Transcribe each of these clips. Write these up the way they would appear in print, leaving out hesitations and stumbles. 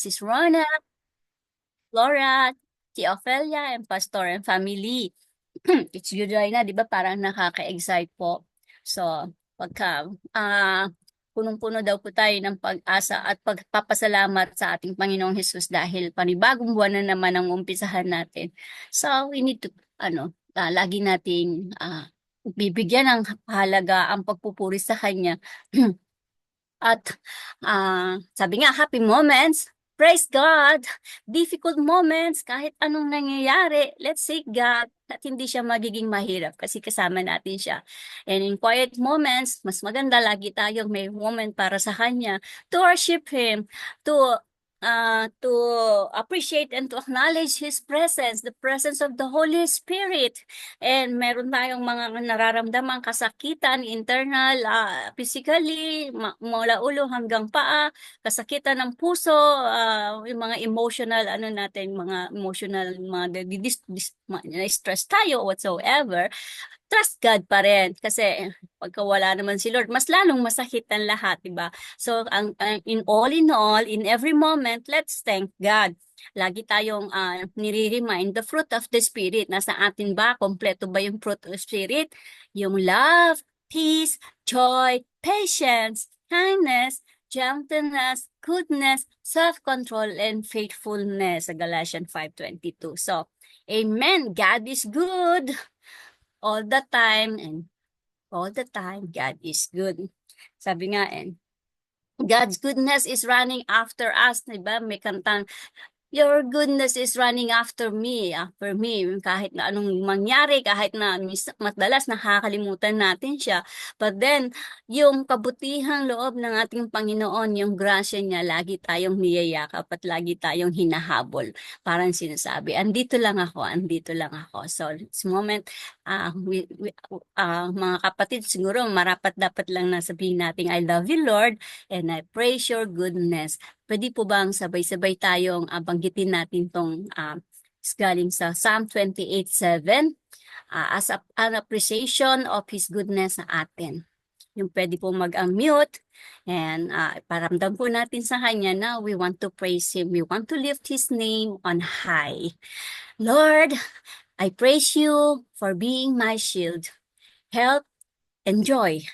Sis Rona, Laura, si Ophelia, and Pastor and family. It's July na, di ba? Parang nakaka-excite po. So, pagka punong-puno daw po tayo ng pag-asa at pagpapasalamat sa ating Panginoong Hesus dahil panibagong buwan na naman ang umpisahan natin. So, we need to, lagi nating bibigyan ng halaga ang pagpupuri sa Kanya. At sabi nga, happy moments, praise God. Difficult moments, kahit anong nangyayari, let's say God, at hindi siya magiging mahirap kasi kasama natin siya. And in quiet moments, mas maganda lagi tayong may moment para sa Kanya to worship Him, to appreciate and to acknowledge His presence, the presence of the Holy Spirit. And meron tayong mga nararamdamang kasakitan, internal, physically, mula ulo hanggang paa, kasakitan ng puso, yung mga emotional, mga emotional, stress tayo, whatsoever. Trust God pa rin. Kasi pagka wala naman si Lord, mas lalong masakit ang lahat, diba? So, in all, in every moment, let's thank God. Lagi tayong nire-remind the fruit of the Spirit. Nasa atin ba? Kompleto ba yung fruit of the Spirit? Yung love, peace, joy, patience, kindness, gentleness, goodness, self-control, and faithfulness sa Galatians 5:22. So, amen. God is good all the time, and all the time God is good. Sabi nga, God's goodness is running after us, diba? May kantang, your goodness is running after me, kahit na anong mangyari, kahit na madalas nakakalimutan natin siya. But then, yung kabutihang loob ng ating Panginoon, yung grasya niya, lagi tayong niyayakap at lagi tayong hinahabol. Parang sinasabi, andito lang ako, andito lang ako. So, this moment, mga kapatid, siguro marapat dapat lang na sabihin natin, I love you, Lord, and I praise your goodness. Pwede po bang sabay-sabay tayong banggitin natin tong galing sa Psalm 28:7 as an appreciation of His goodness sa atin. Yung pwede po mag-unmute and paramdam po natin sa Kanya na we want to praise Him. We want to lift His name on high. Lord, I praise you for being my shield, help, and joy.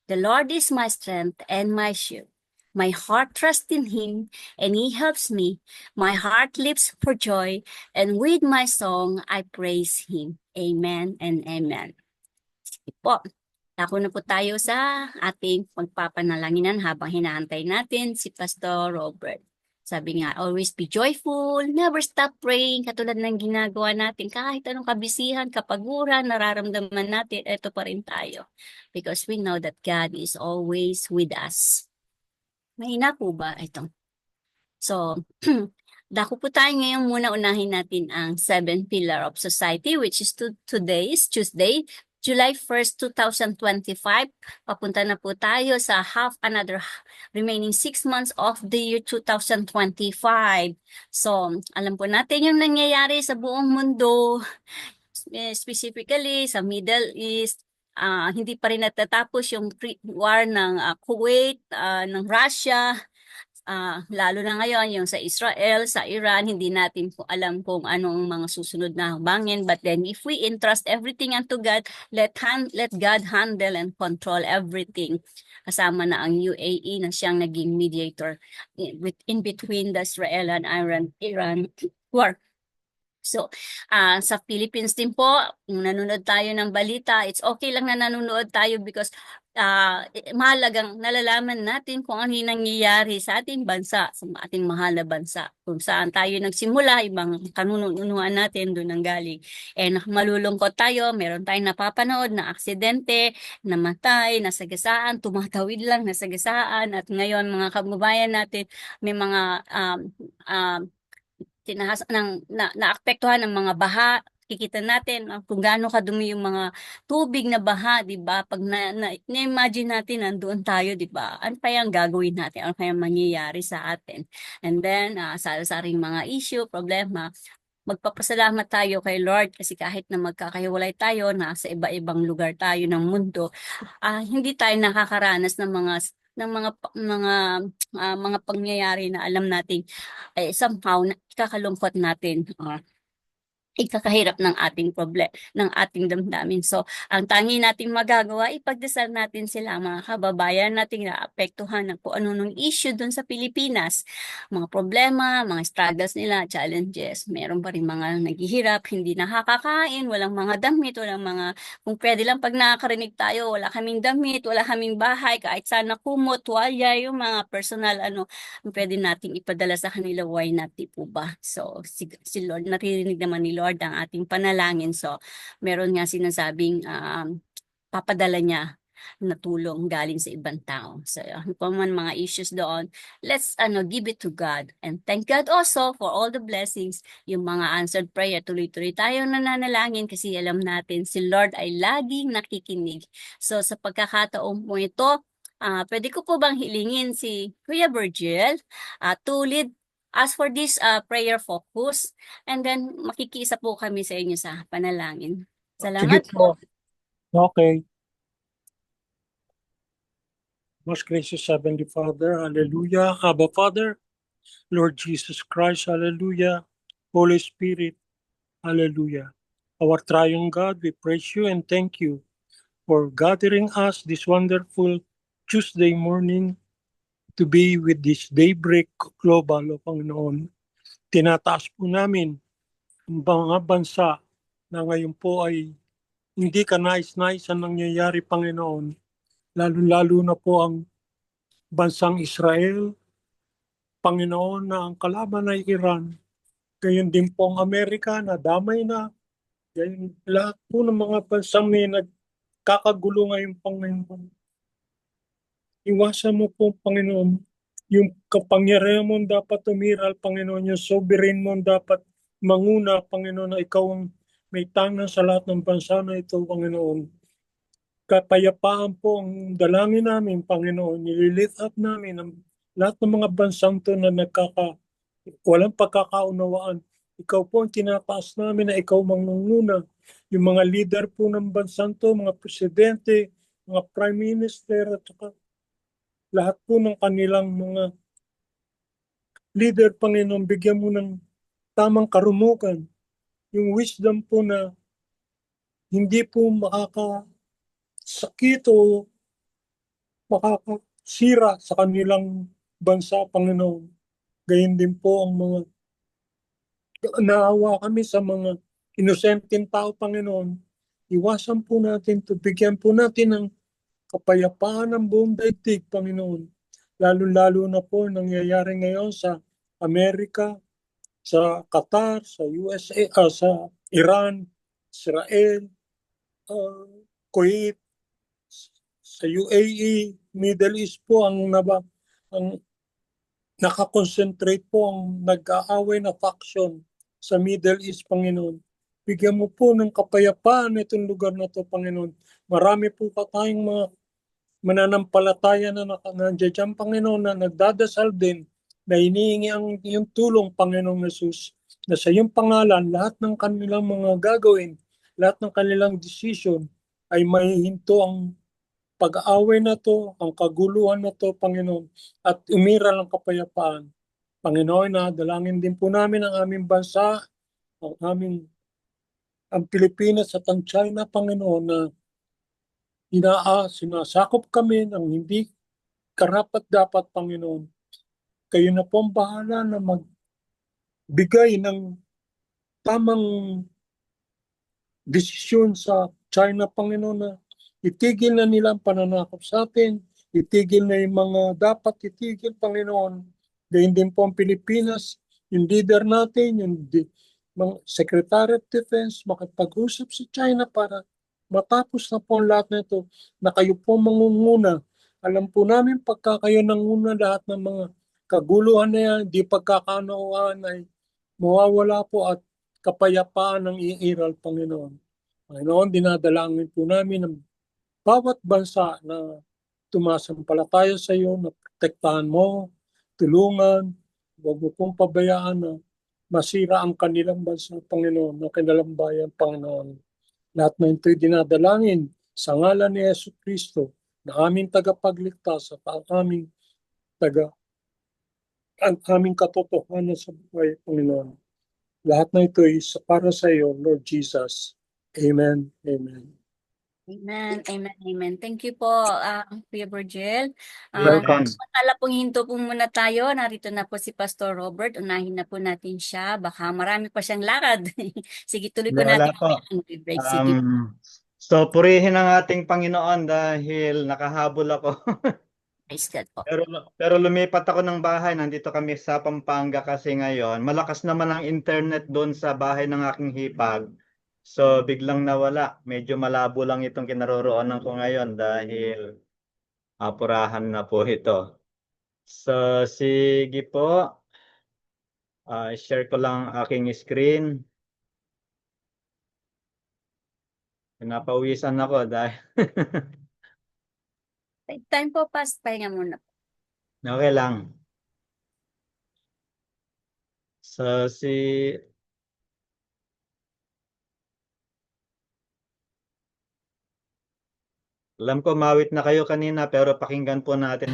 The Lord is my strength and my shield. My heart trusts in Him, and He helps me. My heart leaps for joy, and with my song, I praise Him. Amen and amen. Sige po. Ako na po tayo sa ating pagpapanalangin habang hinaantay natin si Pastor Robert. Sabi nga, always be joyful, never stop praying, katulad ng ginagawa natin. Kahit anong kabisihan, kapaguran, nararamdaman natin, ito pa rin tayo. Because we know that God is always with us. Mahina po ba ito? So, dako po tayo ngayon muna unahin natin ang 7 Pillar of Society, which is today is Tuesday, July 1st, 2025. Papunta na po tayo sa remaining 6 months of the year 2025. So, alam po natin yung nangyayari sa buong mundo, specifically sa Middle East. Hindi pa rin natatapos yung war ng Kuwait, ng Russia, lalo na ngayon yung sa Israel, sa Iran, hindi natin po alam kung anong mga susunod na bangin. But then if we entrust everything unto God, let God handle and control everything. Kasama na ang UAE na siyang naging mediator in between the Israel and Iran war. So, sa Philippines din po, kung nanonood tayo ng balita, it's okay lang na nanonood tayo because mahalagang nalalaman natin kung ano yung nangyayari sa ating bansa, sa ating mahal na bansa. Kung saan tayo nagsimula, ibang kanunuan natin doon ang galing. And malulungkot tayo, meron tayong napapanood na aksidente, namatay, nasagasaan, tumatawid lang, nasagasaan. At ngayon, mga kababayan natin, may mga naapektuhan ng mga baha. Kikita natin kung gaano kadumi yung mga tubig na baha, di ba? Pag na-imagine natin nandoon tayo, di ba? Ano pa yung gagawin natin? Ano pa yung mangyayari sa atin? And then, sari-saring mga issue, problema, magpapasalamat tayo kay Lord kasi kahit na magkakahiwalay tayo, nasa iba-ibang lugar tayo ng mundo, hindi tayo nakakaranas ng mga ng mga pangyayari na alam nating somehow ikakalungkot natin, ikakahirap ng ng ating damdamin. So, ang tangi nating magagawa, ipagdasal natin sila, mga kababayan nating naapektuhan ng kung ano nung issue doon sa Pilipinas, mga problema, mga struggles nila, challenges. Meron pa rin mga naghihirap, hindi nakakakain, walang mga damit, walang mga, kung pwede lang pag nakakarinig tayo, wala kaming damit, wala kaming bahay, kahit sana kumot, tuwalya, yung mga personal, pwede nating ipadala sa kanila, why not, di po ba? So, si Lord, naririnig naman ni Lord ang ating panalangin. So, meron nga sinasabing papadala niya na tulong galing sa ibang tao. So, kung man mga issues doon, let's give it to God. And thank God also for all the blessings, yung mga answered prayer. Tuloy-tuloy tayong nananalangin kasi alam natin si Lord ay laging nakikinig. So, sa pagkakataon po ito, pwede ko po bang hilingin si Kuya Virgil to lead as for this prayer focus, and then makikiisa po kami sa inyo sa panalangin. Sige Salamat po. po. Okay. Most gracious Heavenly Father, hallelujah. Abba Father, Lord Jesus Christ, hallelujah. Holy Spirit, hallelujah. Our triune God, we praise you and thank you for gathering us this wonderful Tuesday morning to be with this Daybreak Global, O Panginoon. Tinataas po namin ang mga bansa na ngayon po ay hindi ka nais-nais ang nangyayari, Panginoon. Lalo-lalo na po ang bansang Israel, Panginoon, na ang kalaban ay Iran. Gayon din po ang Amerika na damay na. Gayon lahat po ng mga bansang may nagkakagulo ngayon, Panginoon. Iwasan mo po, Panginoon, yung kapangyarihan mo dapat umiral, Panginoon, yung sovereign mo dapat manguna, Panginoon, na ikaw ang may tanan sa lahat ng bansa na ito, Panginoon. Kapayapaan po ang dalangin namin, Panginoon. Nililift up namin ang lahat ng mga bansang to na walang pagkakaunawaan. Ikaw po ang tinataas namin na ikaw mangunguna. Yung mga leader po ng bansang to, mga presidente, mga prime minister, at saka lahat po ng kanilang mga leader, Panginoon, bigyan mo ng tamang karumukan. Yung wisdom po na hindi po makakasakit o makakasira sa kanilang bansa, Panginoon. Gayun din po ang mga naawa kami sa mga inosenteng tao, Panginoon. Iwasan po natin to, bigyan po natin ng kapayapaan ng buong daigdig, Panginoon. Lalo-lalo na po nangyayari ngayon sa Amerika, sa Qatar, sa USA, sa Iran, Israel, Kuwait, sa UAE, Middle East po ang nakakonsentrate po ang nag-aaway na faction sa Middle East, Panginoon. Bigyan mo po ng kapayapaan itong lugar na to, Panginoon. Marami po pa tayong mga mananampalataya na nandiyan dyan, Panginoon, na nagdadasal din, na hinihingi ang iyong tulong, Panginoong Jesus, na sa iyong pangalan, lahat ng kanilang mga gagawin, lahat ng kanilang decision, ay mahihinto ang pag-aaway na to, ang kaguluhan na to, Panginoon, at umiral ang kapayapaan. Panginoon, na dalangin din po namin ang aming bansa, ang Pilipinas at ang China, Panginoon, na sinasakop kami ng hindi karapat-dapat, Panginoon. Kayo na po ang bahala na magbigay ng tamang desisyon sa China, Panginoon, na itigil na nila ang pananakop sa atin, itigil na yung mga dapat itigil, Panginoon. Gayun din po ang Pilipinas, yung leader natin, yung mga Secretary of Defense, makipag-usap sa China para matapos na po ang lahat na ito, na kayo po mangunguna. Alam po namin pagka kayo nanguna, lahat ng mga kaguluhan na yan, di pagkakaunawaan ay mawawala po at kapayapaan ng iiral, Panginoon. Panginoon, dinadalangin po namin ang bawat bansa na tumasampalataya sa iyo, na protektahan mo, tulungan, huwag mo pong pabayaan na masira ang kanilang bansa, Panginoon, ang kanilang bayan, Panginoon. Lahat na ito'y dinadalangin sa ngalan ni Yesu Kristo na aming tagapagligtas at ang aming katotohanan sa buhay, Panginoon. Lahat na ito ay para sa iyo, Lord Jesus. Amen. Amen. Amen, amen, amen. Thank you po, Kuya Virgil. Welcome. Samantala pong hinto po muna tayo. Narito na po si Pastor Robert. Unahin na po natin siya. Baka marami pa siyang lakad. Sige, tuloy po Wala natin. po. Break. Sige. So purihin ang ating Panginoon dahil nakahabol ako. Praise God po. Pero lumipat ako ng bahay. Nandito kami sa Pampanga kasi ngayon. Malakas naman ang internet doon sa bahay ng aking hipag. So biglang nawala. Medyo malabo lang itong kinaroroonan ko ngayon dahil apurahan na po ito. So sige po. Share ko lang aking screen. Pinapawisan ako dahil Time po, pahinga muna. okay lang. So alam ko mawit na kayo kanina pero pakinggan po natin.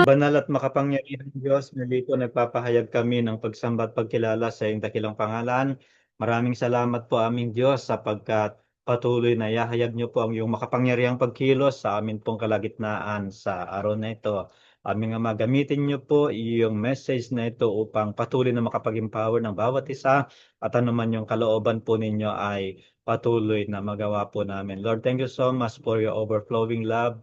Banal at makapangyarihang Diyos, muli po nagpapahayag kami ng pagsamba at pagkilala sa iyong dakilang pangalan. Maraming salamat po aming Diyos sapagkat patuloy na ihahayag niyo po ang iyong makapangyarihang pagkilos sa amin pong kalagitnaan sa araw na ito. Aming Ama, gamitin niyo po yung message na ito upang patuloy na makapag-empower ng bawat isa at anuman yung kalooban po ninyo ay patuloy na magawa po namin. Lord, thank you so much for your overflowing love,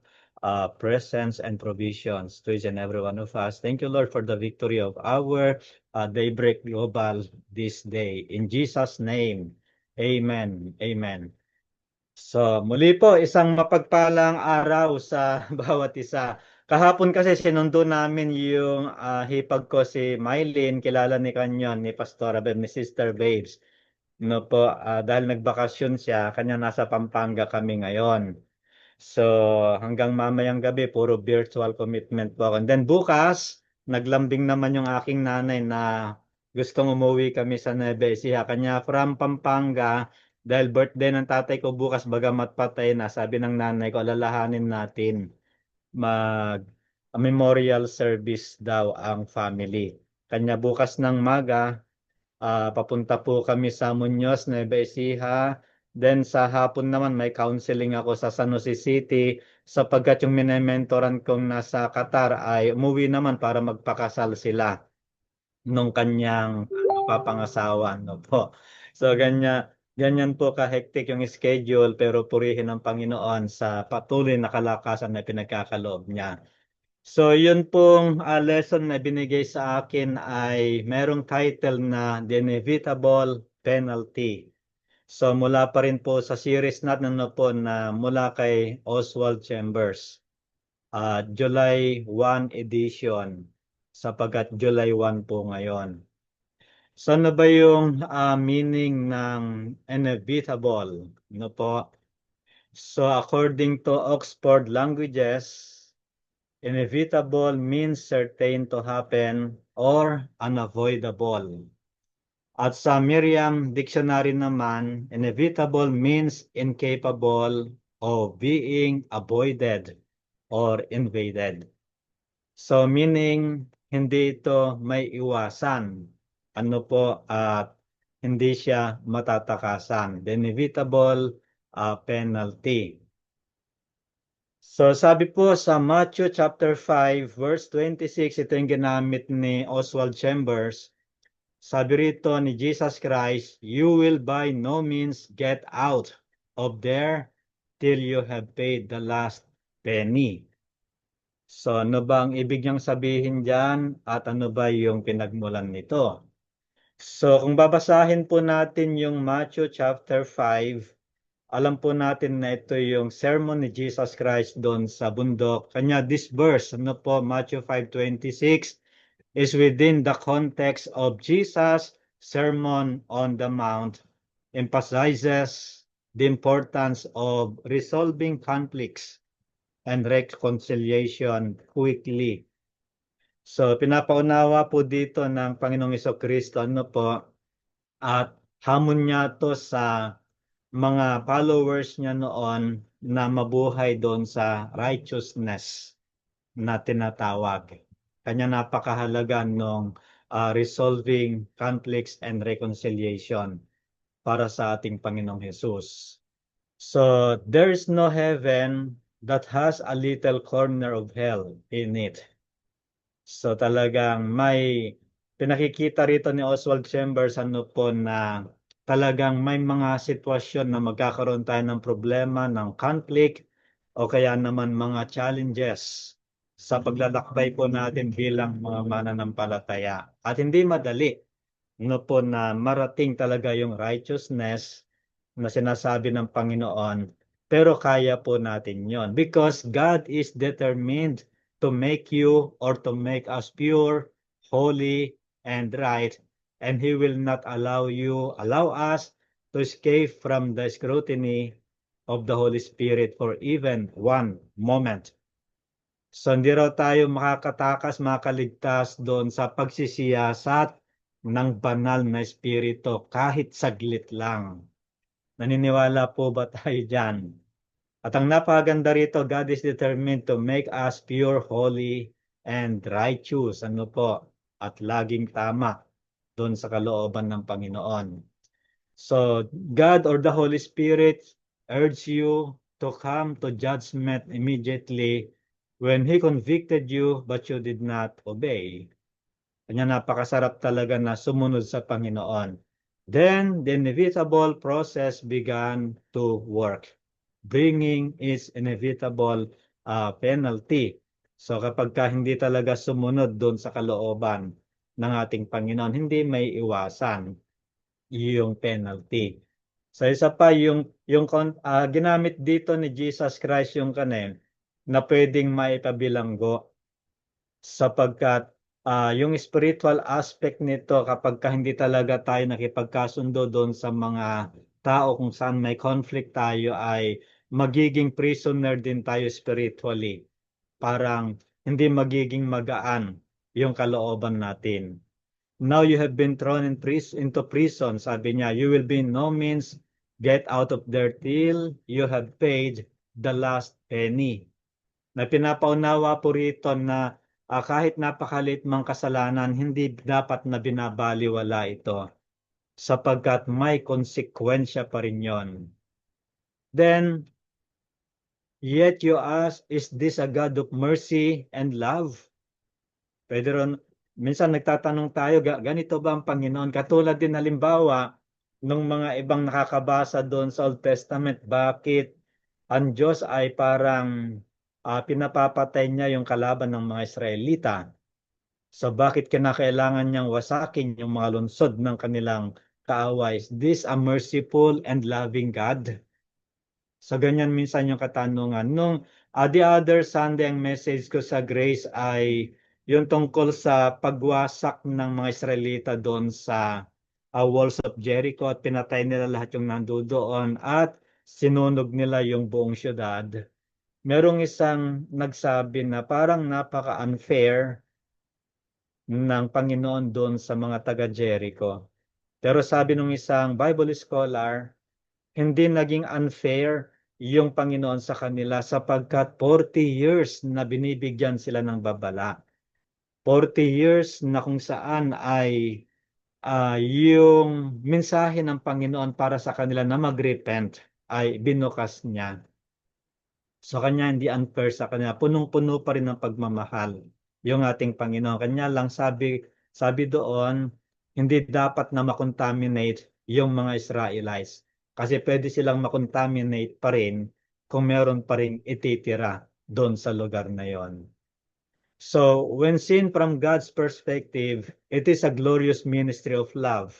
presence, and provisions to each and every one of us. Thank you, Lord, for the victory of our Daybreak Global this day. In Jesus' name, amen. Amen. So, muli po, isang mapagpalang araw sa bawat isa. Kahapon kasi sinundo namin yung hipag ko si Mylene, kilala ni Kanyon, ni Pastora Beb, ni Sister Babes. No po, dahil nagbakasyon siya, kanya nasa Pampanga kami ngayon. So, hanggang mamayang gabi, puro virtual commitment po ako. And then bukas, naglambing naman yung aking nanay na gustong umuwi kami sa Nueva Ecija. Kanya from Pampanga, dahil birthday ng tatay ko bukas, bagamat patay na, sabi ng nanay ko, alalahanin natin mag memorial service daw ang family. Kanya bukas ng maga, papunta po kami sa Muñoz, Nueva Ecija. Then sa hapon naman may counseling ako sa San Jose City sapagkat yung minementoran kong nasa Qatar ay umuwi naman para magpakasal sila nung kanyang papangasawa. No po. So ganyan po kahektik yung schedule pero purihin ng Panginoon sa patuloy na kalakasan na pinagkakaloob niya. So yun pong lesson na binigay sa akin ay merong title na The Inevitable Penalty. So mula pa rin po sa series natin po na mula kay Oswald Chambers. July 1 edition sapagkat July 1 po ngayon. So ano ba yung meaning ng inevitable? No po? So according to Oxford Languages, inevitable means certain to happen or unavoidable. At sa Merriam Dictionary naman, inevitable means incapable of being avoided or invaded. So meaning, hindi ito may iwasan. Ano po, at hindi siya matatakasan. The inevitable penalty. So sabi po sa Matthew chapter 5 verse 26, ito yung ginamit ni Oswald Chambers. Sabi rito ni Jesus Christ, you will by no means get out of there till you have paid the last penny. So ano ba ang ibig niyang sabihin diyan at ano ba yung pinagmulan nito? So kung babasahin po natin yung Matthew chapter 5, alam po natin na ito yung sermon ni Jesus Christ doon sa bundok. Kanya this verse, ano po, Matthew 5:26, is within the context of Jesus' Sermon on the Mount, emphasizes the importance of resolving conflicts and reconciliation quickly. So pinapaunawa po dito ng Panginoong Jesucristo, ano po, at hamon niya to sa mga followers niya noon na mabuhay doon sa righteousness na tinatawag. Kanya napakahalaga ng resolving conflicts and reconciliation para sa ating Panginoong Jesus. So, there is no heaven that has a little corner of hell in it. So, talagang may pinakikita rito ni Oswald Chambers po na talagang may mga sitwasyon na magkakaroon tayo ng problema, ng conflict, o kaya naman mga challenges sa paglalakbay po natin bilang mga mananampalataya. At hindi madali po na marating talaga yung righteousness na sinasabi ng Panginoon, pero kaya po natin yon because God is determined to make you or to make us pure, holy, and right, and He will not allow us to escape from the scrutiny of the Holy Spirit for even one moment. So hindi raw tayo makakatakas, makaligtas doon sa pagsisiyasat ng banal na espiritu kahit saglit lang. Naniniwala po ba tayo dyan? At ang napakaganda rito, God is determined to make us pure, holy, and righteous. At laging tama doon sa kalooban ng Panginoon. So, God or the Holy Spirit urge you to come to judgment immediately when He convicted you but you did not obey. Kanya napakasarap talaga na sumunod sa Panginoon. Then, the inevitable process began to work, bringing its inevitable penalty. So kapag hindi talaga sumunod doon sa kalooban ng ating Panginoon, hindi may iwasan yung penalty. So isa pa yung ginamit dito ni Jesus Christ yung na pwedeng maipabilanggo sapagkat yung spiritual aspect nito kapag hindi talaga tayo nakipagkasundo doon sa mga tao kung saan may conflict tayo ay magiging prisoner din tayo spiritually. Parang hindi magiging magaan yung kalooban natin. Now you have been thrown into prison, sabi niya, you will be no means get out of there till you have paid the last penny. Na pinapaunawa po rito na kahit napakalit mang kasalanan, hindi dapat na binabaliwala ito sapagkat may konsekwensya pa rin yon. Then, yet you ask, is this a God of mercy and love? Pwede ron, minsan nagtatanong tayo, ganito ba ang Panginoon? Katulad din halimbawa, ng mga ibang nakakabasa doon sa Old Testament, bakit ang Diyos ay parang pinapapatay niya yung kalaban ng mga Israelita? So bakit kinakailangan niyang wasakin yung mga lungsod ng kanilang kaaway? Is this a merciful and loving God? So ganyan minsan yung katanungan. Nung the other Sunday, ang message ko sa Grace ay yung tungkol sa pagwasak ng mga Israelita doon sa walls of Jericho at pinatay nila lahat yung nandoon at sinunog nila yung buong syudad. Merong isang nagsabi na parang napaka-unfair ng Panginoon doon sa mga taga Jericho. Pero sabi ng isang Bible scholar, hindi naging unfair yung Panginoon sa kanila sapagkat 40 years na binibigyan sila ng babala. 40 years na kung saan ay yung mensahe ng Panginoon para sa kanila na mag-repent ay binukas niya. So kanya hindi unfair sa kanila. Punong-puno pa rin ng pagmamahal yung ating Panginoon. Kanya lang sabi doon, hindi dapat na makontaminate yung mga Israelites. Kasi pwede silang makontaminate pa rin kung meron pa rin ititira doon sa lugar na yon. So, when seen from God's perspective, it is a glorious ministry of love.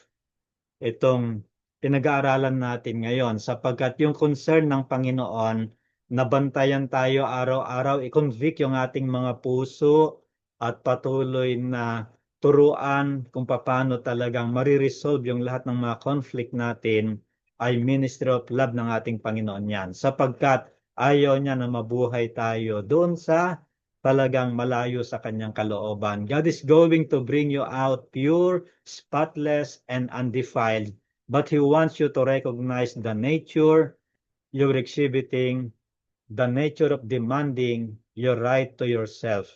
Itong pinag-aaralan natin ngayon sapagkat yung concern ng Panginoon, nabantayan tayo araw-araw, i-convict yung ating mga puso at patuloy na turuan kung paano talagang mariresolve yung lahat ng mga conflict natin ay ministry of love ng ating Panginoon yan. Sapagkat ayaw niya na mabuhay tayo doon sa talagang malayo sa kanyang kalooban. God is going to bring you out pure, spotless, and undefiled. But He wants you to recognize the nature you're exhibiting the nature of demanding your right to yourself.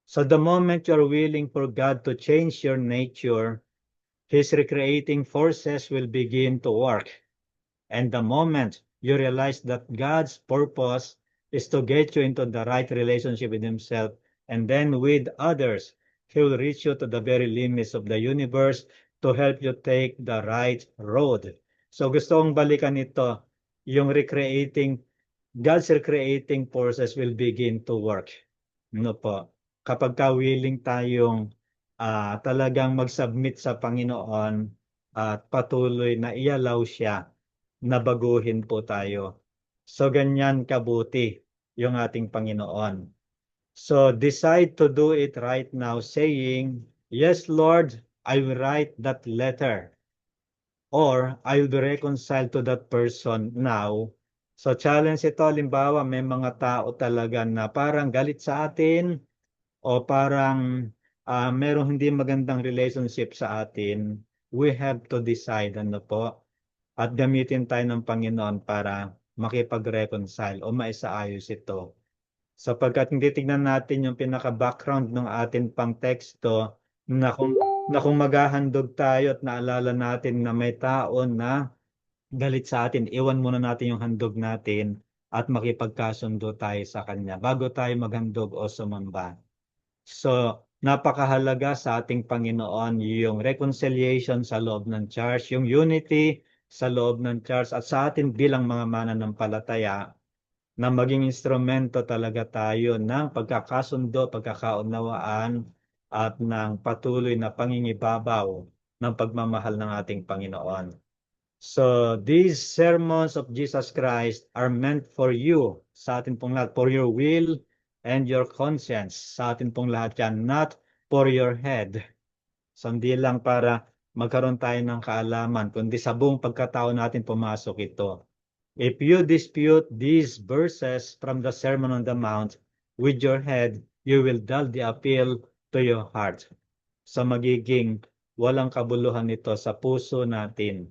So the moment you're willing for God to change your nature, His recreating forces will begin to work. And the moment you realize that God's purpose is to get you into the right relationship with Himself and then with others, He will reach you to the very limits of the universe to help you take the right road. So gusto kong balikan ito, yung God's recreating forces will begin to work. Ano po? Kapag willing tayong talagang mag-submit sa Panginoon at patuloy na ialaw siya na baguhin po tayo. So ganyan kabuti yung ating Panginoon. So decide to do it right now saying, "Yes, Lord, I will write that letter." Or I will be reconciled to that person now. So challenge ito, halimbawa may mga tao talaga na parang galit sa atin o parang merong hindi magandang relationship sa atin. We have to decide ano po at gamitin tayo ng Panginoon para makipag-reconcile o maisaayos ito. Sapagkat hindi tignan natin yung pinaka-background ng atin pang teksto na kung maghahandog tayo at naalala natin na may tao na galit sa atin, iwan muna natin yung handog natin at makipagkasundo tayo sa kanya bago tayo maghandog o sumamba. So, napakahalaga sa ating Panginoon yung reconciliation sa loob ng church, yung unity sa loob ng church at sa atin bilang mga mananampalataya na maging instrumento talaga tayo ng pagkakasundo, pagkakaunawaan at ng patuloy na pangingibabaw ng pagmamahal ng ating Panginoon. So, these sermons of Jesus Christ are meant for you, sa atin pong lahat, for your will and your conscience. Sa atin pong lahat yan, not for your head. So, hindi lang para magkaroon tayo ng kaalaman, kundi sa buong pagkatao natin pumasok ito. If you dispute these verses from the Sermon on the Mount with your head, you will dull the appeal to your heart. So magiging walang kabuluhan nito sa puso natin.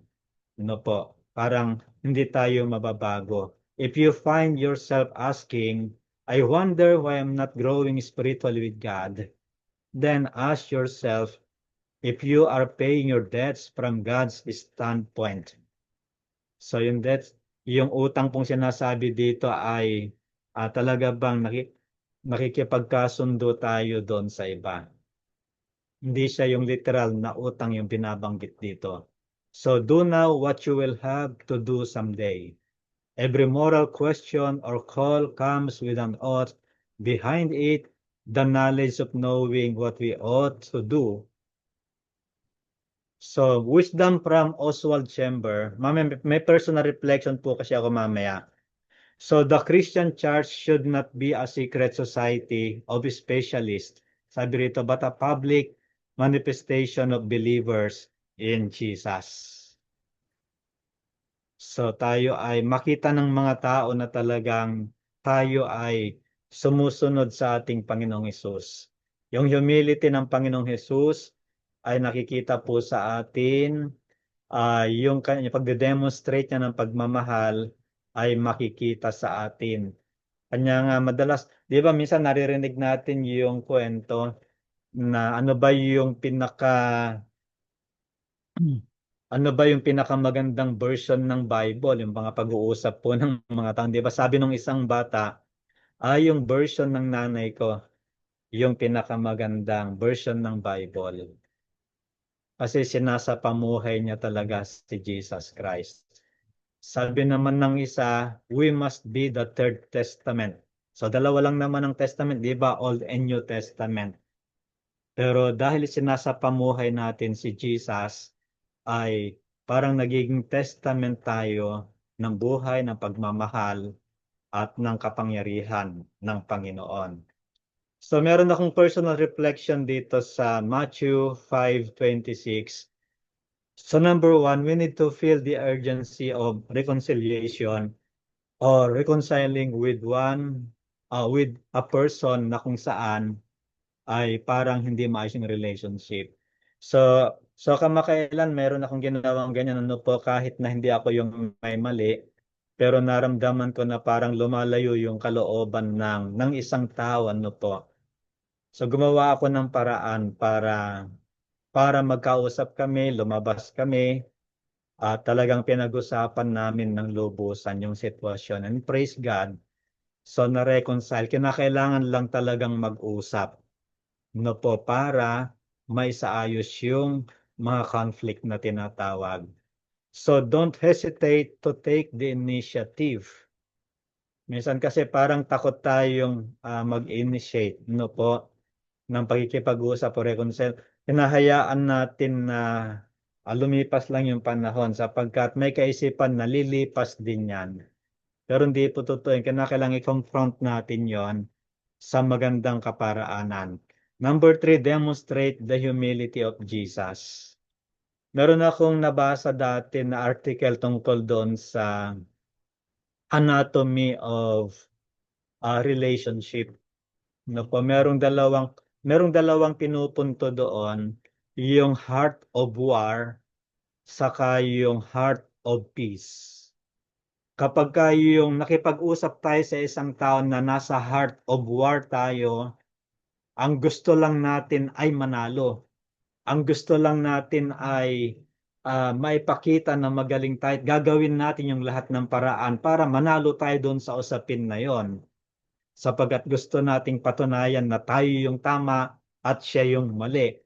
Ano po? Parang hindi tayo mababago. If you find yourself asking, I wonder why I'm not growing spiritually with God, then ask yourself if you are paying your debts from God's standpoint. So yung debts, yung utang pong sinasabi dito ay talaga bang nakikipagkasundo tayo doon sa iba. Hindi siya yung literal na utang yung binabanggit dito. So do now what you will have to do someday. Every moral question or call comes with an ought. Behind it, the knowledge of knowing what we ought to do. So, wisdom from Oswald Chamber. May personal reflection po kasi ako mamaya. So, the Christian church should not be a secret society of specialists, sabi rito, but a public manifestation of believers in Jesus. So, tayo ay makita ng mga tao na talagang tayo ay sumusunod sa ating Panginoong Hesus. Yung humility ng Panginoong Hesus ay nakikita po sa atin, yung pagde-demonstrate niya ng pagmamahal ay makikita sa atin. Kanya nga madalas, di ba minsan naririnig natin yung kwento na ano ba yung pinakamagandang version ng Bible, yung mga pag-uusap po ng mga tao. Di ba sabi nung isang bata, yung version ng nanay ko, yung pinakamagandang version ng Bible. Kasi sinasapamuhay niya talaga si Jesus Christ. Sabi naman ng isa, we must be the Third Testament. So dalawa lang naman ang Testament, di ba? Old and New Testament. Pero dahil sinasapamuhay natin si Jesus, ay parang nagiging testament tayo ng buhay, ng pagmamahal, at ng kapangyarihan ng Panginoon. So meron akong personal reflection dito sa Matthew 5:26. So number 1, we need to feel the urgency of reconciliation or reconciling with a person na kung saan ay parang hindi maayos yung relationship. So kamakailan meron akong ginawang ganyan ano po kahit na hindi ako yung may mali, pero naramdaman ko na parang lumalayo yung kalooban ng isang tao, ano po. So gumawa ako ng paraan para magkausap kami, lumabas kami, at talagang pinag-usapan namin ng lubusan yung sitwasyon. And praise God, so na-reconcile. Kinakailangan lang talagang mag-usap, no po, para maisaayos yung mga conflict na tinatawag. So don't hesitate to take the initiative. Minsan kasi parang takot tayong mag-initiate, no po, ng pakikipag-usap o reconcile. Hinahayaan natin na lumipas lang yung panahon sapagkat may kaisipan na lilipas din yan. Pero hindi po totoo yun. Kailangan i-confront natin yon sa magandang kaparaanan. Number 3, demonstrate the humility of Jesus. Meron akong nabasa dati na article tungkol doon sa anatomy of relationship. No po, merong dalawang pinupunto doon, yung heart of war saka yung heart of peace. Kapag yung nakipag-usap tayo sa isang tao na nasa heart of war tayo, ang gusto lang natin ay manalo. Ang gusto lang natin ay maipakita na magaling tayo. Gagawin natin yung lahat ng paraan para manalo tayo doon sa usapin na yon. Sapagat gusto nating patunayan na tayo yung tama at siya yung mali.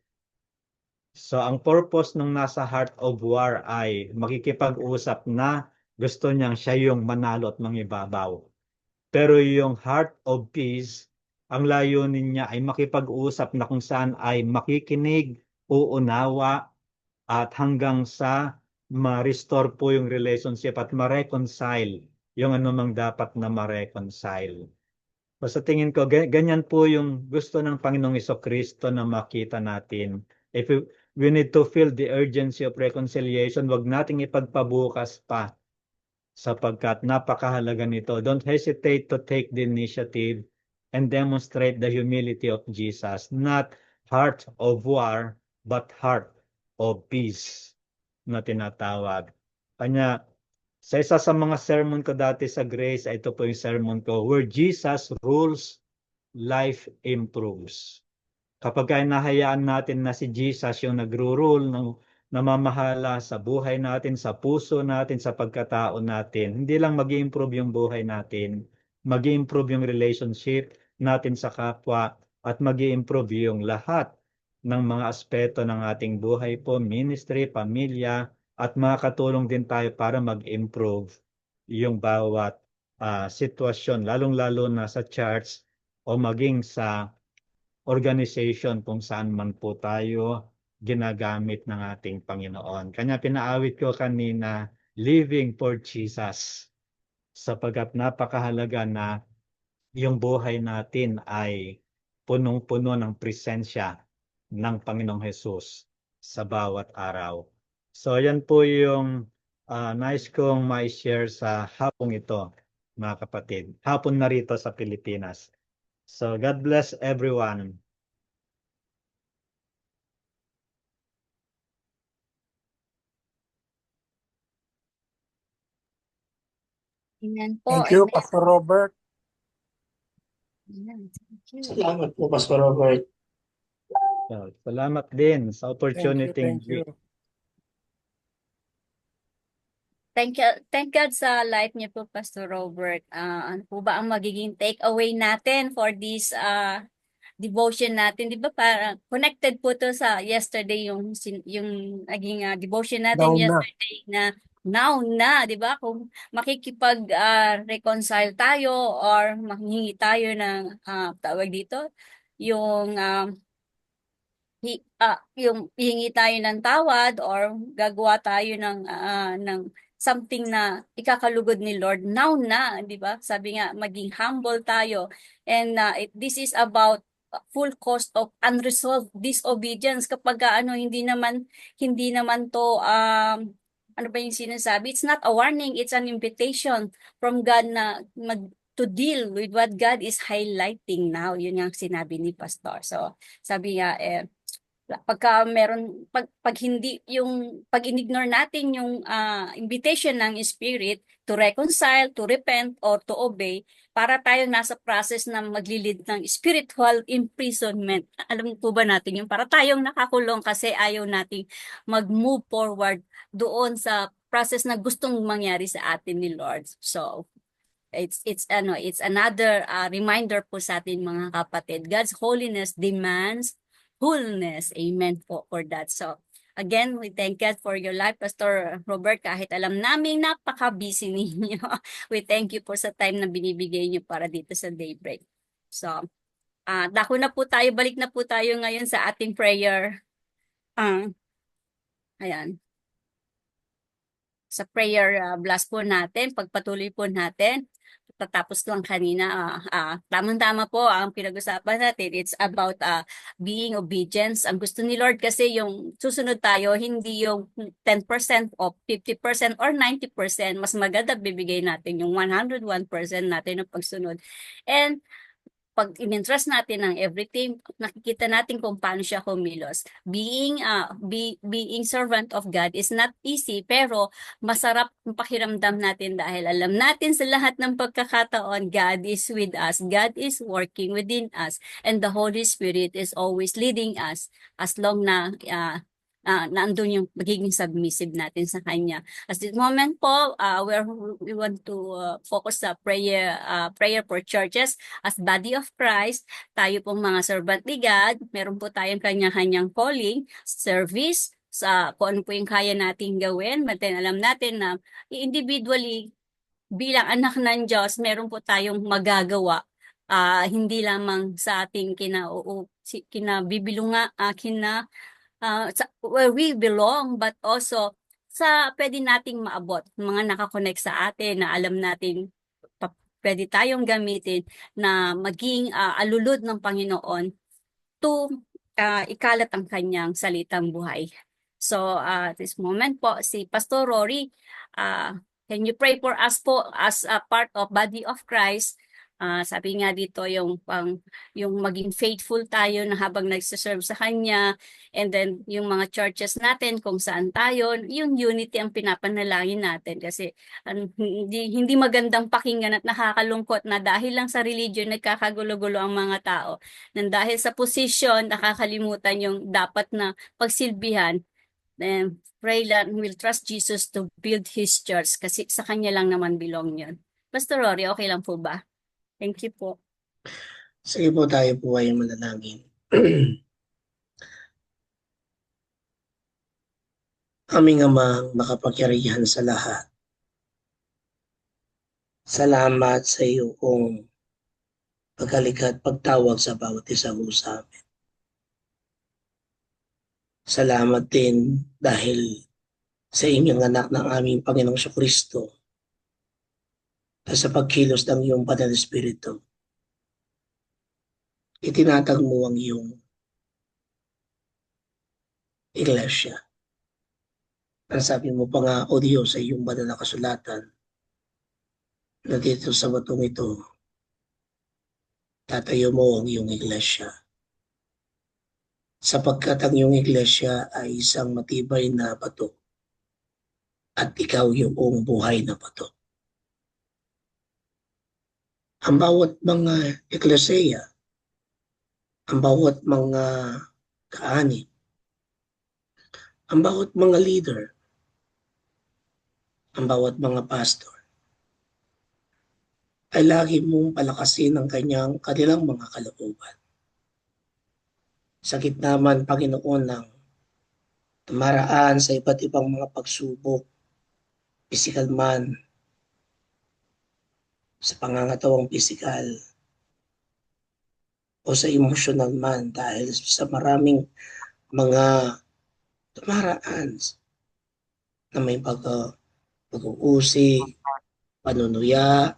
So ang purpose nung nasa heart of war ay makikipag-usap na gusto niyang siya yung manalo at mangibabaw. Pero yung heart of peace, ang layunin niya ay makipag-usap na kung saan ay makikinig, uunawa, at hanggang sa ma-restore po yung relationship at ma-reconcile yung anumang dapat na ma-reconcile. So sa tingin ko, ganyan po yung gusto ng Panginoong Jesucristo na makita natin. If we need to feel the urgency of reconciliation, wag nating ipagpabukas pa sapagkat napakahalaga nito. Don't hesitate to take the initiative and demonstrate the humility of Jesus, not heart of war, but heart of peace na tinatawag. Kanya, sa isa sa mga sermon ko dati sa Grace, ito po yung sermon ko, where Jesus rules, life improves. Kapag nahayaan natin na si Jesus yung nagro-rule, namamahala sa buhay natin, sa puso natin, sa pagkatao natin, hindi lang mag-improve yung buhay natin, mag-improve yung relationship natin sa kapwa, at mag-improve yung lahat ng mga aspeto ng ating buhay po, ministry, pamilya, at makakatulong din tayo para mag-improve yung bawat sitwasyon, lalong-lalo na sa church o maging sa organization kung saan man po tayo ginagamit ng ating Panginoon. Kanya pinaawit ko kanina, living for Jesus, sapagkat napakahalaga na yung buhay natin ay punong-puno ng presensya ng Panginoong Hesus sa bawat araw. So yan po yung nais kong ma-share sa hapong ito, mga kapatid. Hapon na rito sa Pilipinas. So God bless everyone. Amen po. Thank you, Amen. Pastor Robert. Amen. Thank you. Salamat po, Pastor Robert. So, salamat din sa Thank you, opportunity. thank you. Thank God sa life niyo po, Pastor Robert. Ano po ba ang magiging takeaway natin for this devotion natin? Di ba parang connected po to sa yesterday yung naging devotion natin Now na. yesterday na now na, di ba? Kung makikipag reconcile tayo or manghingi tayo ng tawag dito, yung yung hihingi tayo ng tawad or gagawa tayo ng something na ikakalugod ni Lord now na, di ba? Sabi nga maging humble tayo, and this is about full cost of unresolved disobedience. Kapag hindi naman to ano ba yung sinasabi, it's not a warning, it's an invitation from God na to deal with what God is highlighting now. Yun yung sinabi ni Pastor. So sabi nga pag hindi yung pag ignore natin yung invitation ng Spirit to reconcile, to repent, or to obey, para tayong nasa process na maglilid ng spiritual imprisonment. Alam po ba natin yung para tayong nakakulong kasi ayaw nating mag-move forward doon sa process na gustong mangyari sa atin ni Lord. So, it's another reminder po sa atin mga kapatid. God's holiness demands wholeness. Amen po for that. So again, we thank God for your life, Pastor Robert, kahit alam namin napaka-busy ninyo. We thank you po sa time na binibigay niyo para dito sa Daybreak. So dako na po tayo, balik na po tayo ngayon sa ating prayer. Ayan, sa prayer blast po natin, pagpatuloy po natin. Tatapos lang kanina, tamang-tama po ang pinag-usapan natin. It's about being obedience. Ang gusto ni Lord kasi yung susunod tayo, hindi yung 10% o 50% or 90%. Mas maganda bibigay natin yung 101% natin ng pagsunod. And pag in-entrust natin ng everything, nakikita natin kung paano siya kumilos. Being servant of God is not easy, pero masarap ang pakiramdam natin dahil alam natin sa lahat ng pagkakataon, God is with us. God is working within us. And the Holy Spirit is always leading us as long na naandun yung magiging submissive natin sa Kanya. At this moment po, we want to focus sa prayer for churches as body of Christ. Tayo pong mga servant ni God, meron po tayong kanya-kanyang calling, service, sa kung ano po yung kaya nating gawin. But then alam natin na individually, bilang anak ng Diyos, meron po tayong magagawa. Hindi lamang sa ating where we belong, but also sa pwede nating maabot, mga nakakonect sa atin na alam natin pwede tayong gamitin na maging alulod ng Panginoon to ikalat ang kanyang salitang buhay. So at this moment po, si Pastor Rory, can you pray for us po as a part of body of Christ? Sabi nga dito yung maging faithful tayo na habang nagsiserve sa Kanya, and then yung mga churches natin kung saan tayo, yung unity ang pinapanalangin natin kasi hindi magandang pakinggan at nakakalungkot na dahil lang sa religion nagkakagulo-gulo ang mga tao. Nang dahil sa position, nakakalimutan yung dapat na pagsilbihan. Then pray that we'll trust Jesus to build His church kasi sa Kanya lang naman belong yun. Pastor Rory, okay lang po ba? Thank you po. Sige po, tayo po ay manalangin. Aming Amang makapangyarihan sa lahat, salamat sa iyo kung pagkalika at pagtawag sa bawat isa mo sa amin. Salamat din dahil sa inyong anak ng aming Panginoong Kristo na sa pagkilos ng iyong Banal na Espiritu, itinatag mo ang iyong iglesia. Ang sabi mo pa nga, O Diyos, sa iyong banal na kasulatan, na dito sa batong ito, tatayo mo ang iyong iglesia. Sapagkat ang iyong iglesia ay isang matibay na bato at ikaw yung buhay na bato. Ang bawat mga eklesia, ang bawat mga kaani, ang bawat mga leader, ang bawat mga pastor, ay lagi mong palakasin ang kanilang mga kalooban. Sa gitna man, Panginoon, ng tumaraan sa iba't ibang mga pagsubok, physical man, sa pangangatawang physical, o sa emotional man, dahil sa maraming mga tumaraan na may pag-uusig, panunuya.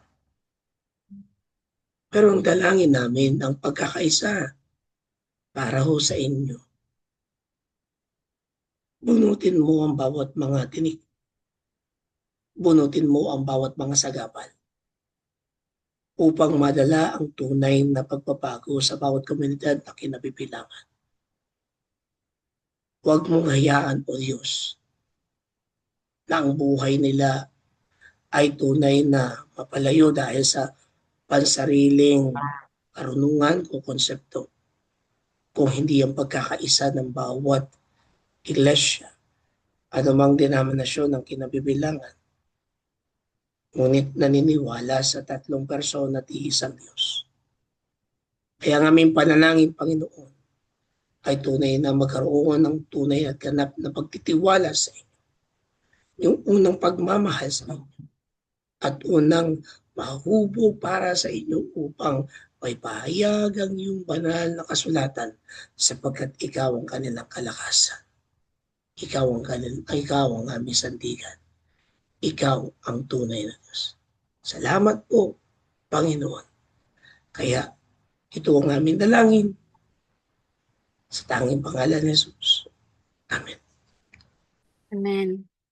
Pero ang dalangin namin ang pagkakaisa para ho sa inyo. Bunutin mo ang bawat mga tinik. Bunutin mo ang bawat mga sagabal upang madala ang tunay na pagbabago sa bawat komunidad na kinabibilangan. huwag mong hayaan, O Diyos, na ang buhay nila ay tunay na mapalayo dahil sa pansariling karunungan o konsepto. Kung hindi ang pagkakaisa ng bawat iglesia, anumang denominasyon ng kinabibilangan, ngunit naniniwala sa tatlong persona at iisang Diyos. Kaya ang aming panalangin, Panginoon, ay tunay na magkaroon ng tunay at ganap na pagtitiwala sa inyo. Yung unang pagmamahal sa inyo at unang mahubog para sa inyo upang may pahayag ang iyong banal na kasulatan sapagkat ikaw ang kanilang kalakasan. Ikaw ang aming sandigan. Ikaw ang tunay na Diyos. Salamat po, Panginoon. Kaya ito ang aming dalangin sa tanging pangalan ni Jesus. Amen. Amen.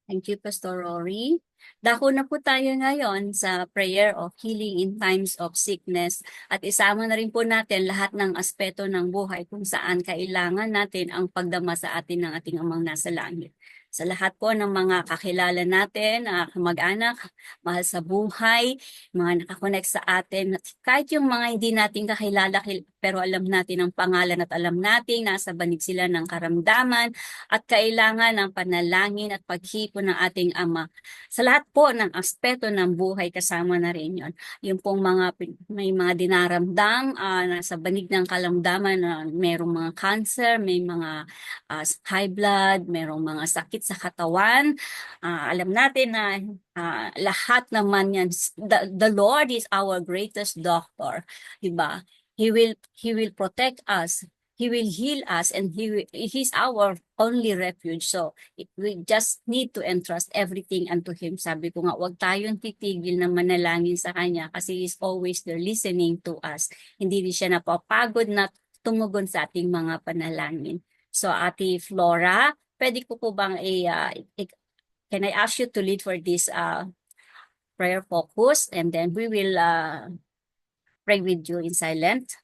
Thank you, Pastor Rory. Dako na po tayo ngayon sa prayer of healing in times of sickness at isama na rin po natin lahat ng aspeto ng buhay kung saan kailangan natin ang pagdama sa atin ng ating Amang nasa langit. Sa lahat po ng mga kakilala natin, kamag-anak, mahal sa buhay, mga nakakonect sa atin, kahit yung mga hindi natin kakilala pero alam natin ang pangalan at alam natin nasa banig sila ng karamdaman at kailangan ng panalangin at paghipon ng ating Ama. Sa lahat po ng aspeto ng buhay, kasama na rin yon. Yung pong may mga dinaramdam, nasa banig ng kalamdaman na merong mga cancer, may mga high blood, merong mga sakit sa katawan. Alam natin na lahat naman yan, the Lord is our greatest doctor. Diba? He will protect us. He will heal us and He's our only refuge. So we just need to entrust everything unto Him. Sabi ko nga, huwag tayong titigil na manalangin sa Kanya kasi He's always there listening to us. Hindi din siya napapagod na tumugon sa ating mga panalangin. So Ate Flora, pwede ko po bang can I ask you to lead for this prayer focus and then we will pray with you in silent.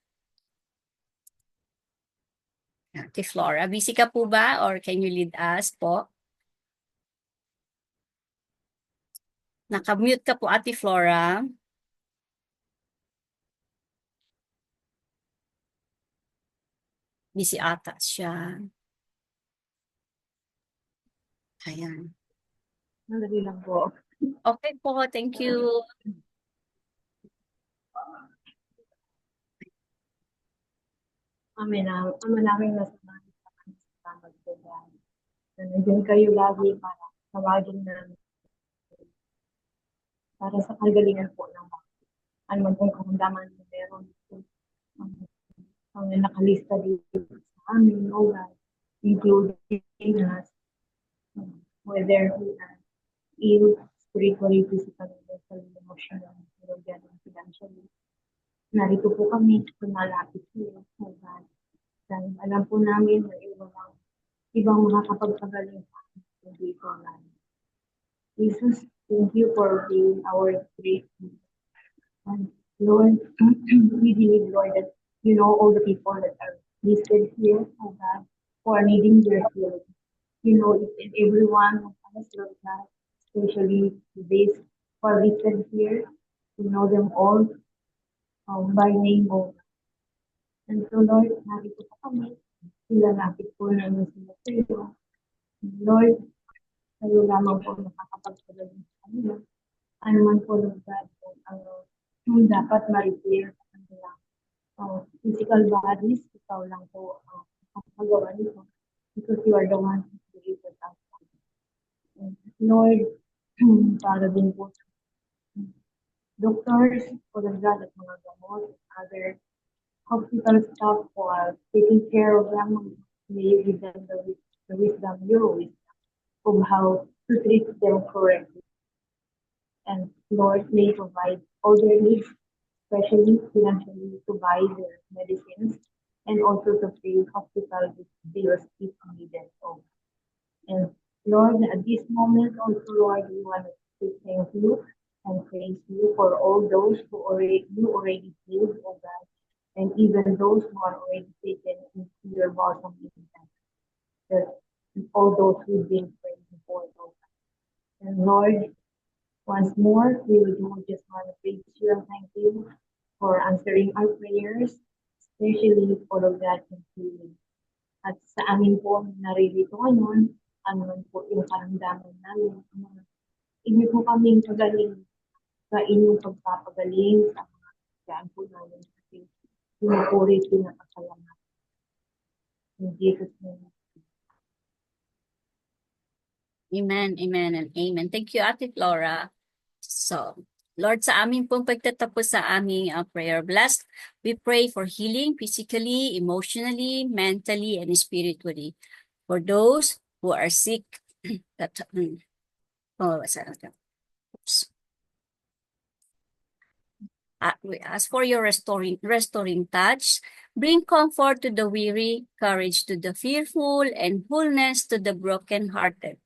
Ate Flora, busy ka po ba or can you lead us po? Nakamute ka po, Ate Flora. Busy ata siya. Ayan. Madali lang po. Okay po, thank you. Amen. Ama namin nasamahan sa kanyang salamat po dahil na nandiyan kayo lagi para tawagin namin para sa kagalingan po ng mga ano man pong karamdaman na meron po. Ang nakalista dito sa amin, o God, including us, whether we are ill, spiritually, physically, mentally, emotionally, financially. Narito po kami, tumalapit po, o God. Dahil alam po namin na walang ibang makakapagpagaling sa amin kundi po namin. Jesus, thank you for being our great leader. And Lord, we believe, Lord, that you know all the people that are listed here, oh God, who are needing your healing. You know each and every one of us, Lord God, especially these who are listed here. You know them all by name, oh God. And so, Lord, narito po kami. Ilalapit po namin sila sa iyo. Lord, kayo lamang po nakakapagpagaling sa kanila. Ano man po, Lord God, ang dapat ma-repair sa kanila. Physical bodies, ikaw lang po ang magawa nito. Because you are the one who created us. And Lord, para din po sa doctors, o Lord God, at mga gamot, other hospital staff who are taking care of them, may you give them the wisdom, your wisdom, of how to treat them correctly. And Lord, may provide all their needs, especially financially, to buy their medicines and also to pay hospital bills if needed. And Lord, at this moment also, Lord, we want to say thank you and praise you for all those who you already healed, oh God, and even those who are already taken into your bosom in that and all those who've been praying before, Lord. And Lord, once more, we would just want to praise you and thank you for answering our prayers, especially for of that and healing. At sa amin po naririto ngayon, ano man po yung karamdaman namin, inyo po kaming pagaling sa inyong pagpapagaling sa mga daan po namin kasi pinupuri, pinapasalamat. In Jesus' name. Amen, amen, and amen. Thank you, Ate Flora. So, Lord, sa aming pong pagtatapos sa aming prayer blessed, we pray for healing physically, emotionally, mentally, and spiritually. For those who are sick, that, oops. We ask for your restoring touch. Bring comfort to the weary, courage to the fearful, and wholeness to the brokenhearted.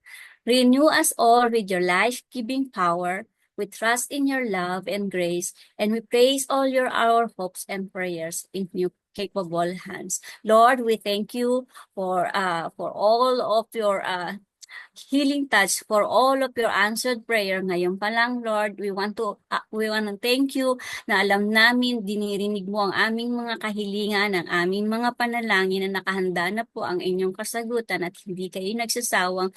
Renew us all with your life-giving power. We trust in your love and grace, and we place all our hopes and prayers in your capable hands. Lord, we thank you for all of your healing touch, for all of your answered prayer. Ngayon pa lang, Lord, we want to thank you na alam namin, dinirinig mo ang aming mga kahilingan, ang aming mga panalangin na nakahanda na po ang inyong kasagutan at hindi kayo nagsasawang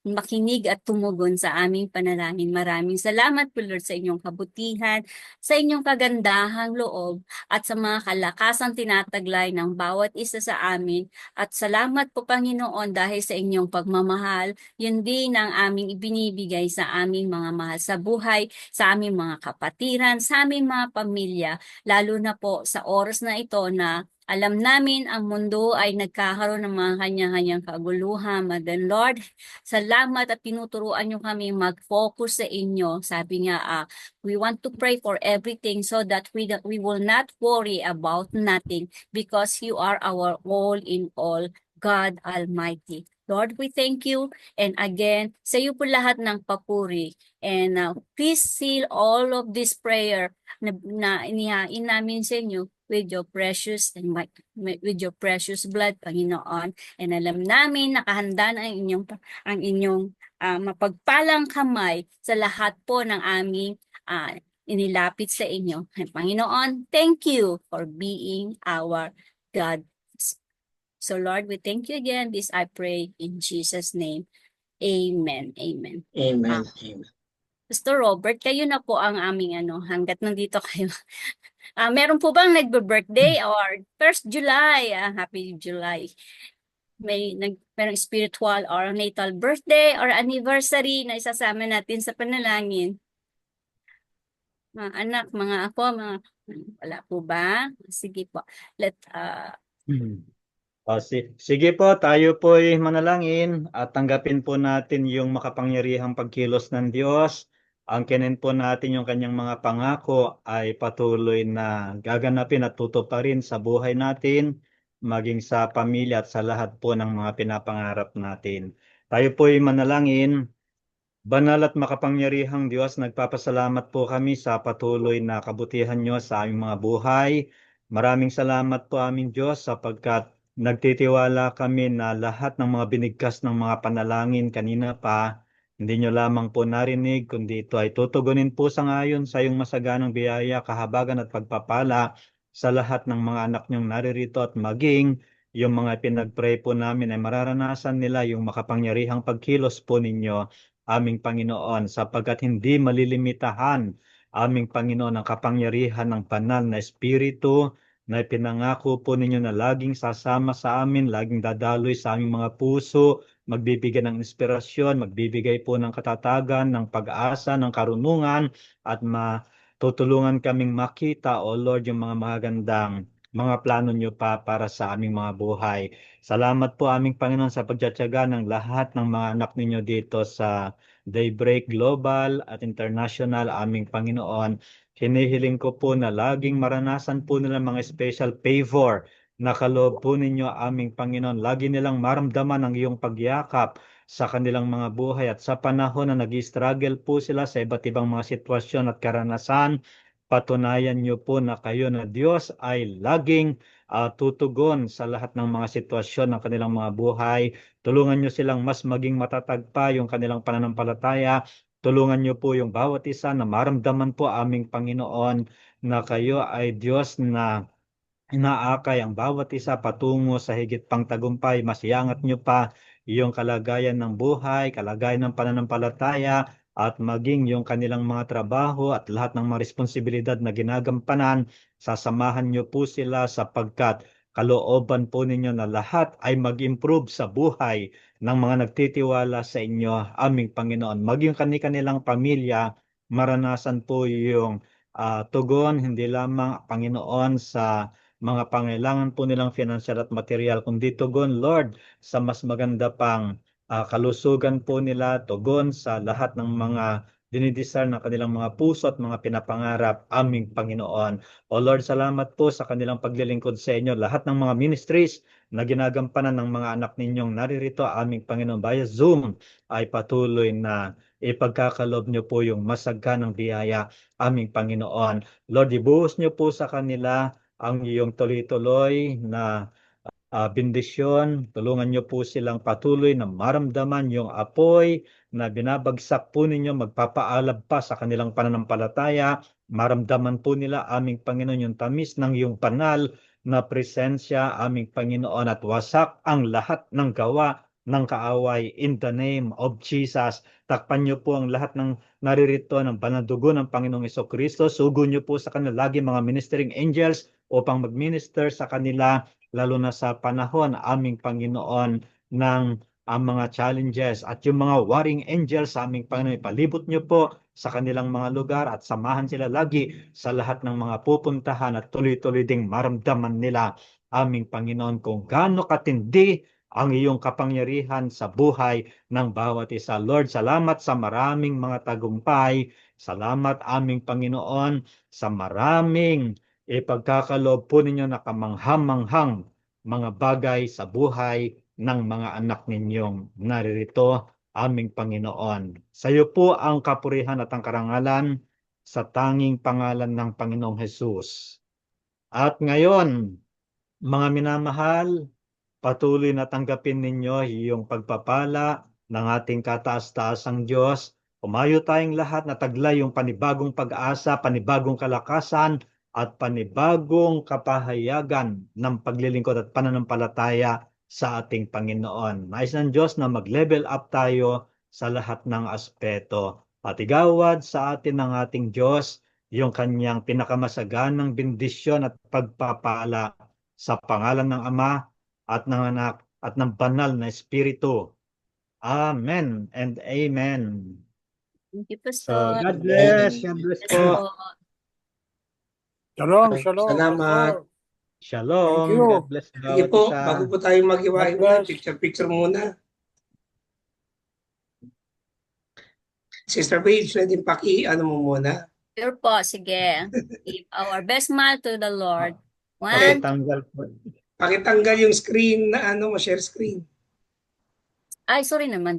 makinig at tumugon sa aming panalangin. Maraming salamat po, Lord, sa inyong kabutihan, sa inyong kagandahang loob, at sa mga kalakasang tinataglay ng bawat isa sa amin. At salamat po, Panginoon, dahil sa inyong pagmamahal, yun din ang aming ibinibigay sa aming mga mahal sa buhay, sa aming mga kapatiran, sa aming mga pamilya, lalo na po sa oras na ito na alam namin ang mundo ay nagkakaroon ng mga kanya-kanyang kaguluhan. And then, Lord, salamat at tinuturuan nyo kami mag-focus sa inyo. Sabi nga, we want to pray for everything so that we will not worry about nothing because you are our all in all, God Almighty. Lord, we thank you. And again, sa iyo po lahat ng papuri. And please seal all of this prayer na inihain namin sa inyo with your precious and with your precious blood, Panginoon. And alam namin nakahanda na ang inyong mapagpalang kamay sa lahat po ng aming inilapit sa inyo. And Panginoon, thank you for being our God. So Lord, we thank you again. This I pray in Jesus' name. Amen. Amen. Amen. Amen. Pastor Robert, kayo na po ang aming hanggat nandito kayo. Meron po bang nagbe-birthday or 1st July? Happy July. Merong spiritual or natal birthday or anniversary na isasama natin sa panalangin. Mga anak, mga ako, wala po ba? Sige po. Sige po, tayo po ay manalangin at tanggapin po natin yung makapangyarihang pagkilos ng Diyos. Angkinin po natin yung kanyang mga pangako ay patuloy na gaganapin at tutuparin sa buhay natin, maging sa pamilya at sa lahat po ng mga pinapangarap natin. Tayo po ay manalangin. Banal at makapangyarihang Diyos, nagpapasalamat po kami sa patuloy na kabutihan nyo sa aming mga buhay. Maraming salamat po aming Diyos sapagkat nagtitiwala kami na lahat ng mga binigkas ng mga panalangin kanina pa, hindi nyo lamang po narinig, kundi ito ay tutugunin po sa ngayon sa iyong masaganang biyaya, kahabagan at pagpapala sa lahat ng mga anak nyong naririto at maging yung mga pinag-pray po namin ay mararanasan nila yung makapangyarihang pagkilos po ninyo, aming Panginoon, sapagkat hindi malilimitahan, aming Panginoon, ang kapangyarihan ng banal na Espiritu na ipinangako po ninyo na laging sasama sa amin, laging dadaloy sa aming mga puso, magbibigay ng inspirasyon, magbibigay po ng katatagan, ng pag-asa, ng karunungan, at matutulungan kaming makita, O Lord, yung mga magagandang mga plano nyo pa para sa aming mga buhay. Salamat po aming Panginoon sa pagtsatsaga ng lahat ng mga anak ninyo dito sa Daybreak Global at International, aming Panginoon. Hinihiling ko po na laging maranasan po nila mga special favor na kaloob po ninyo, aming Panginoon. Lagi nilang maramdaman ang iyong pagyakap sa kanilang mga buhay at sa panahon na nag-struggle po sila sa iba't ibang mga sitwasyon at karanasan, Patunayan niyo po na kayo na Diyos ay laging tutugon sa lahat ng mga sitwasyon ng kanilang mga buhay. Tulungan niyo silang mas maging matatag pa yung kanilang pananampalataya. Tulungan niyo po yung bawat isa na maramdaman po aming Panginoon na kayo ay Diyos na inaakay ang bawat isa patungo sa higit pang tagumpay. Masiyangat niyo pa yung kalagayan ng buhay, kalagayan ng pananampalataya, at maging yung kanilang mga trabaho at lahat ng mga responsibilidad na ginagampanan. Sasamahan niyo po sila sapagkat kalooban po ninyo na lahat ay mag-improve sa buhay ng mga nagtitiwala sa inyo, aming Panginoon. Maging kanilang pamilya, maranasan po yung tugon, hindi lamang Panginoon sa mga pangailangan po nilang financial at material, kundi tugon, Lord, sa mas maganda pang kalusugan po nila, tugon sa lahat ng mga dinidesire ng kanilang mga puso at mga pinapangarap, aming Panginoon. O Lord, salamat po sa kanilang paglilingkod sa inyo. Lahat ng mga ministries na ginagampanan ng mga anak ninyong naririto, aming Panginoon, via Zoom, ay patuloy na ipagkakalob niyo po yung masagkanang biyaya, aming Panginoon. Lord, ibuhos niyo po sa kanila ang iyong tuloy-tuloy na bendisyon. Tulungan niyo po silang patuloy na maramdaman yung apoy na binabagsak po ninyo, magpapaalab pa sa kanilang pananampalataya. Maramdaman po nila, aming Panginoon, yung tamis ng iyong banal na presensya, aming Panginoon, at wasak ang lahat ng gawa ng kaaway in the name of Jesus. Takpan niyo po ang lahat ng naririto ng banal dugo ng Panginoong Jesucristo. Sugo niyo po sa kanila lagi mga ministering angels upang mag-minister sa kanila, lalo na sa panahon, aming Panginoon, ng ang mga challenges, at yung mga warring angels, aming Panginoon, palibot niyo po sa kanilang mga lugar at samahan sila lagi sa lahat ng mga pupuntahan at tuloy-tuloy ding maramdaman nila, aming Panginoon, kung gaano katindi ang iyong kapangyarihan sa buhay ng bawat isa. Lord, salamat sa maraming mga tagumpay. Salamat, aming Panginoon, sa maraming ipagkakaloob po ninyo na kamangha-manghang mga bagay sa buhay ng mga anak ninyong naririto, aming Panginoon. Sa iyo po ang kapurihan at ang karangalan sa tanging pangalan ng Panginoong Hesus. At ngayon, mga minamahal, patuloy na tanggapin ninyo yung pagpapala ng ating kataas-taasang Diyos. Umayo tayong lahat na taglay yung panibagong pag-asa, panibagong kalakasan, at panibagong kapahayagan ng paglilingkod at pananampalataya sa ating Panginoon. Nais ng Diyos na mag-level up tayo sa lahat ng aspeto. At igawad sa atin ng ating Diyos yung kanyang pinakamasaganang bendisyon at pagpapala sa pangalan ng Ama at ng Anak at ng Banal na Espiritu. Amen and Amen. Thank you, So, Pastor. God bless. God bless Yes po. po. Shalom, shalom. Salamat. Pastor. Shalom. Thank you. God bless Sige bawat po, isa. bago po tayo mag-iwain God muna, bless. picture muna. Sister Paige, pwede ano mo muna? Sure po, sige. Give our best smile to the Lord. Okay. One, Pakitanggal po. Pakitanggal yung screen na share screen. ay, sorry naman.